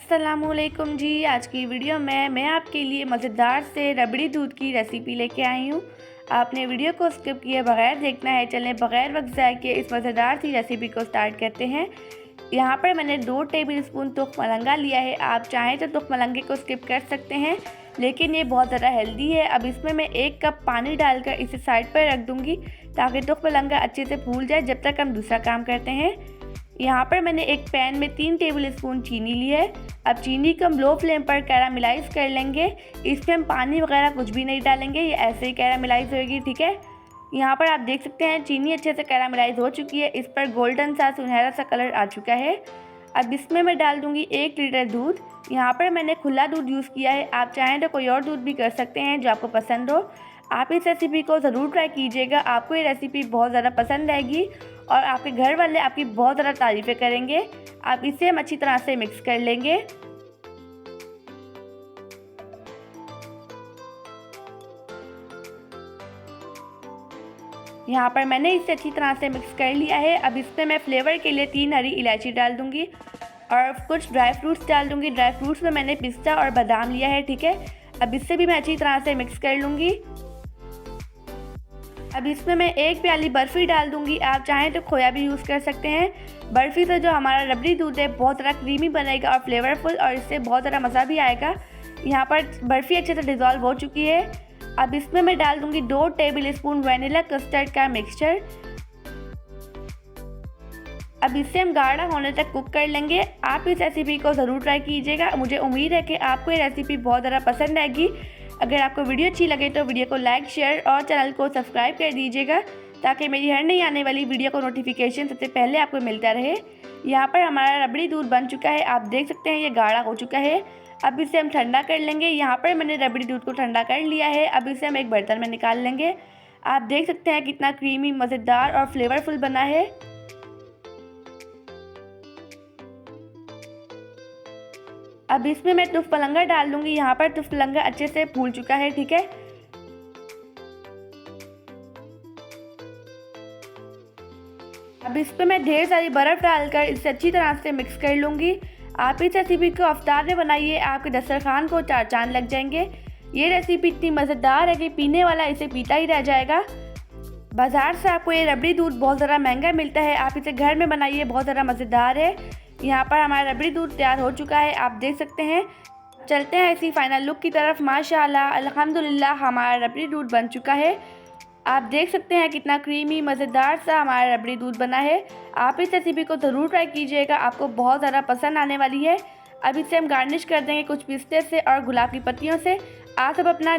अस्सलामुअलैकुम जी। आज की वीडियो में मैं आपके लिए मज़ेदार से रबड़ी दूध की रेसिपी लेके आई हूँ। आपने वीडियो को स्किप किए बगैर देखना है। चलें बगैर वक्त ज़ाय के इस मज़ेदार सी रेसिपी को स्टार्ट करते हैं। यहाँ पर मैंने 2 टेबलस्पून तुख मलंगा लिया है। आप चाहें तो तुख मलंगे को स्किप कर सकते हैं, लेकिन ये बहुत ज़्यादा हेल्दी है। अब इसमें मैं 1 कप पानी डालकर इसे साइड पर रख दूँगी ताकि तुख मलंगा अच्छे से फूल जाए जब तक हम दूसरा काम करते हैं। यहाँ पर मैंने एक पैन में 3 टेबलस्पून चीनी ली है। अब चीनी को हम लो फ्लेम पर कैरामलाइज़ कर लेंगे। इसमें हम पानी वगैरह कुछ भी नहीं डालेंगे, ये ऐसे ही कैरामलाइज़ होगी, ठीक है। यहाँ पर आप देख सकते हैं चीनी अच्छे से कैरामलाइज़ हो चुकी है। इस पर गोल्डन सा सुनहरा सा कलर आ चुका है। अब इसमें मैं डाल दूँगी 1 लीटर दूध। यहाँ पर मैंने खुला दूध यूज़ किया है। आप चाहें तो कोई और दूध भी कर सकते हैं जो आपको पसंद हो। आप इस रेसिपी को ज़रूर ट्राई कीजिएगा, आपको ये रेसिपी बहुत ज़्यादा पसंद आएगी और आपके घर वाले आपकी बहुत ज़्यादा तारीफ़ें करेंगे। अब इसे हम अच्छी तरह से मिक्स कर लेंगे। यहाँ पर मैंने इसे अच्छी तरह से मिक्स कर लिया है। अब इसमें मैं फ्लेवर के लिए 3 हरी इलायची डाल दूँगी और कुछ ड्राई फ्रूट्स डाल दूँगी। ड्राई फ्रूट्स में मैंने पिस्ता और बादाम लिया है, ठीक है। अब इससे भी मैं अच्छी तरह से मिक्स कर लूँगी। अब इसमें मैं 1 प्याली बर्फ़ी डाल दूँगी। आप चाहें तो खोया भी यूज़ कर सकते हैं। बर्फ़ी से जो हमारा रबड़ी दूध है बहुत ज़्यादा क्रीमी बनेगा और फ्लेवरफुल, और इससे बहुत ज़्यादा मज़ा भी आएगा। यहाँ पर बर्फ़ी अच्छे से डिज़ोल्व हो चुकी है। अब इसमें मैं डाल दूँगी 2 टेबलस्पून वनीला कस्टर्ड का मिक्सचर। अब इसे हम गाढ़ा होने तक कुक कर लेंगे। आप इस रेसिपी को ज़रूर ट्राई कीजिएगा। मुझे उम्मीद है कि आपको ये रेसिपी बहुत ज़्यादा पसंद आएगी। अगर आपको वीडियो अच्छी लगे तो वीडियो को लाइक, शेयर और चैनल को सब्सक्राइब कर दीजिएगा ताकि मेरी हर नई आने वाली वीडियो को नोटिफिकेशन सबसे पहले आपको मिलता रहे। यहाँ पर हमारा रबड़ी दूध बन चुका है। आप देख सकते हैं ये गाढ़ा हो चुका है। अब इसे हम ठंडा कर लेंगे। यहाँ पर मैंने रबड़ी दूध को ठंडा कर लिया है। अब इसे हम एक बर्तन में निकाल लेंगे। आप देख सकते हैं कितना क्रीमी, मज़ेदार और फ्लेवरफुल बना है। अब इसमें मैं तुफ मलंगा डाल दूँगी। यहाँ पर तुफ मलंगा अच्छे से फूल चुका है, ठीक है। अब इस पर मैं ढेर सारी बर्फ़ डालकर इसे अच्छी तरह से मिक्स कर लूँगी। आप इस रेसिपी को अफ्तार में बनाइए, आपके दस्तरखान को 4 चाँद लग जाएंगे। ये रेसिपी इतनी मज़ेदार है कि पीने वाला इसे पीता ही रह जाएगा। बाज़ार से आपको ये रबड़ी दूध बहुत ज़्यादा महंगा मिलता है, आप इसे घर में बनाइए, बहुत ज़्यादा मज़ेदार है। यहाँ पर हमारा रबड़ी दूध तैयार हो चुका है, आप देख सकते हैं। चलते हैं इसी फाइनल लुक की तरफ। माशाल्लाह अल्हम्दुलिल्लाह हमारा रबड़ी दूध बन चुका है। आप देख सकते हैं कितना क्रीमी, मज़ेदार सा हमारा रबड़ी दूध बना है। आप इस रेसिपी को ज़रूर ट्राई कीजिएगा, आपको बहुत ज़्यादा पसंद आने वाली है। अब इसे हम गार्निश कर देंगे कुछ पिस्ते से और गुलाब की पत्तियों से। आप सब अपना